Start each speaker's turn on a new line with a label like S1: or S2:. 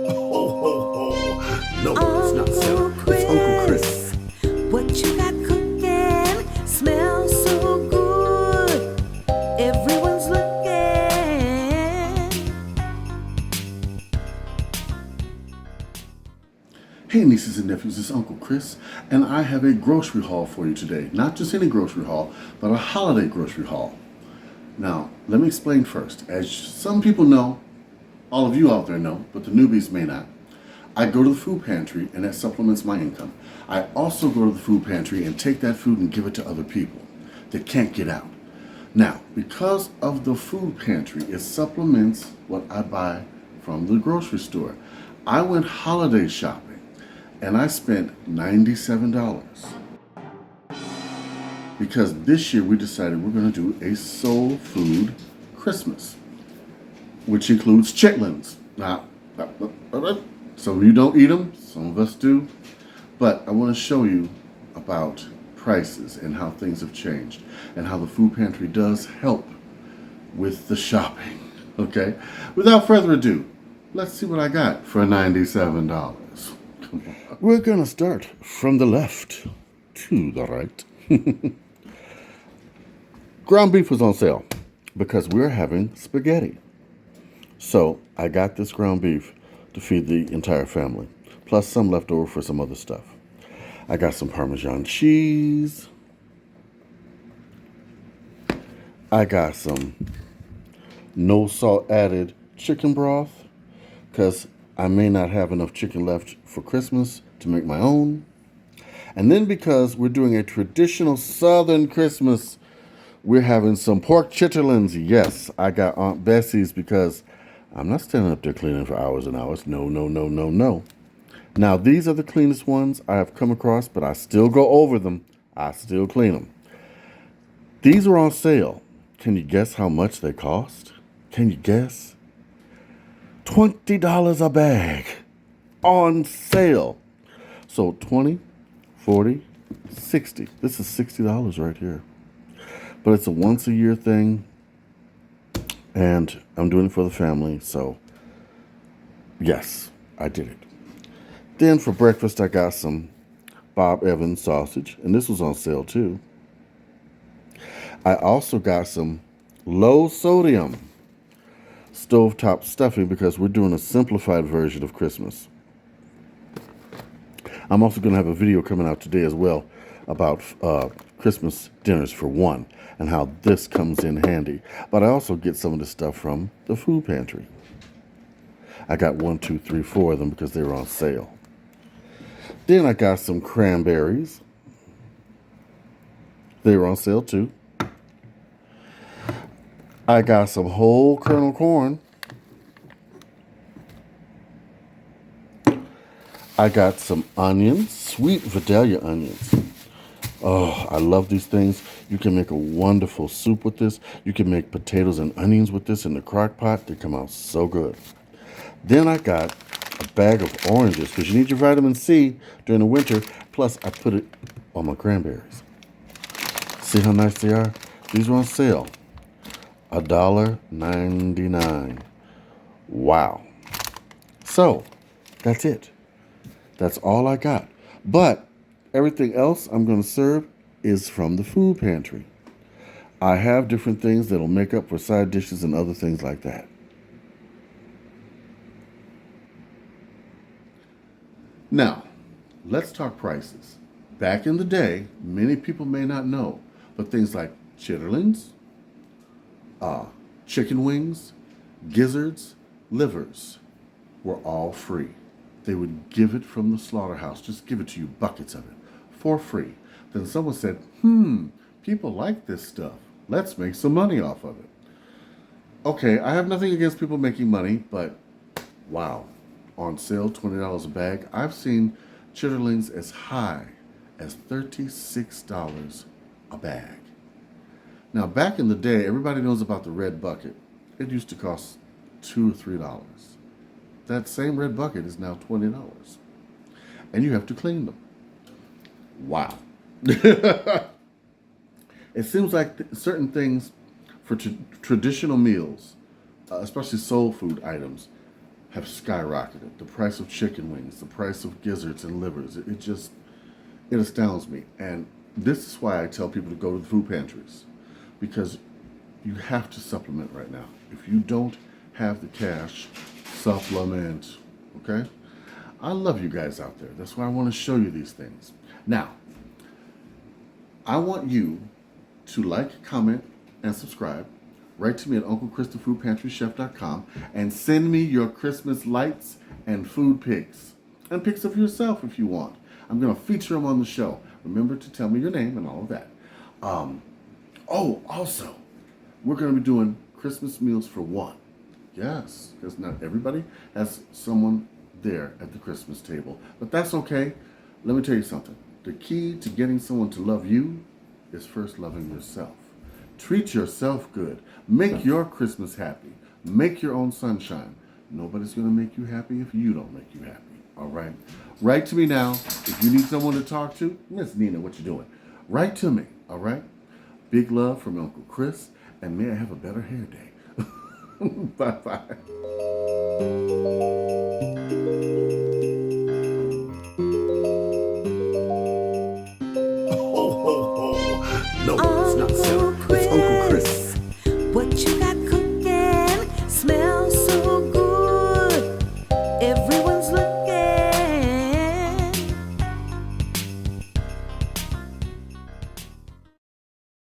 S1: Ho, ho, ho. No, it's not Santa.
S2: Uncle
S1: It's Uncle Chris.
S2: Chris, what you got cooking? Smells so good. Everyone's looking.
S1: Hey, nieces and nephews, it's Uncle Chris, and I have a grocery haul for you today. Not just any grocery haul, but a holiday grocery haul. Now, let me explain first. As some people know, all of you out there know, but the newbies may not, I go to the food pantry and that supplements my income. I also go to the food pantry and take that food and give it to other people that can't get out. Now, because of the food pantry, it supplements what I buy from the grocery store. I went holiday shopping and I spent $97 because this year we decided we're going to do a soul food Christmas, which includes chitlins. Now, some of you don't eat them, some of us do, but I want to show you about prices and how things have changed and how the food pantry does help with the shopping. Okay, without further ado, let's see what I got for $97. Come on. We're gonna start from the left to the right. Ground beef was on sale because we're having spaghetti. So I got this ground beef to feed the entire family, plus some left over for some other stuff. I got some Parmesan cheese. I got some no salt added chicken broth because I may not have enough chicken left for Christmas to make my own. And then because we're doing a traditional Southern Christmas, we're having some pork chitterlings. Yes, I got Aunt Bessie's because I'm not standing up there cleaning for hours and hours. No, no, no, no, no. Now, these are the cleanest ones I have come across, but I still go over them. I still clean them. These are on sale. Can you guess how much they cost? Can you guess? $20 a bag on sale. So 20, 40, 60. This is $60 right here. But it's a once a year thing, and I'm doing it for the family, so yes, I did it. Then for breakfast, I got some Bob Evans sausage, and this was on sale too. I also got some low sodium stovetop stuffing because we're doing a simplified version of Christmas. I'm also going to have a video coming out today as well about Christmas dinners for one and how this comes in handy. But I also get some of the stuff from the food pantry. I got 1, 2, 3, 4 of them because they were on sale. Then I got some cranberries. They were on sale too. I got some whole kernel corn. I got some onions, sweet Vidalia onions. Oh, I love these things. You can make a wonderful soup with this. You can make potatoes and onions with this in the crock pot. They come out so good. Then I got a bag of oranges because you need your vitamin C during the winter. Plus, I put it on my cranberries. See how nice they are? These were on sale. $1.99. Wow. So, that's it. That's all I got. But everything else I'm going to serve is from the food pantry. I have different things that'll make up for side dishes and other things like that. Now, let's talk prices. Back in the day, many people may not know, but things like chitterlings, chicken wings, gizzards, livers were all free. They would give it from the slaughterhouse, just give it to you, buckets of it, for free. Then someone said, people like this stuff. Let's make some money off of it. Okay, I have nothing against people making money, but wow. On sale, $20 a bag. I've seen chitterlings as high as $36 a bag. Now, back in the day, everybody knows about the red bucket. It used to cost $2 or $3. That same red bucket is now $20. And you have to clean them. Wow. It seems like certain things for traditional meals, especially soul food items, have skyrocketed. The price of chicken wings, the price of gizzards and livers, it astounds me. And this is why I tell people to go to the food pantries, because you have to supplement right now. If you don't have the cash, supplement, okay? I love you guys out there. That's why I want to show you these things. Now, I want you to like, comment, and subscribe. Write to me at UncleChrisTheFoodPantryChef.com and send me your Christmas lights and food pics. And pics of yourself if you want. I'm going to feature them on the show. Remember to tell me your name and all of that. Also, we're going to be doing Christmas meals for one. Yes, because not everybody has someone there at the Christmas table. But that's okay. Let me tell you something. The key to getting someone to love you is first loving yourself. Treat yourself good. Make your Christmas happy. Make your own sunshine. Nobody's going to make you happy if you don't make you happy. All right? Write to me now. If you need someone to talk to, Miss Nina, what you doing? Write to me. All right? Big love from Uncle Chris, and may I have a better hair day. Bye-bye.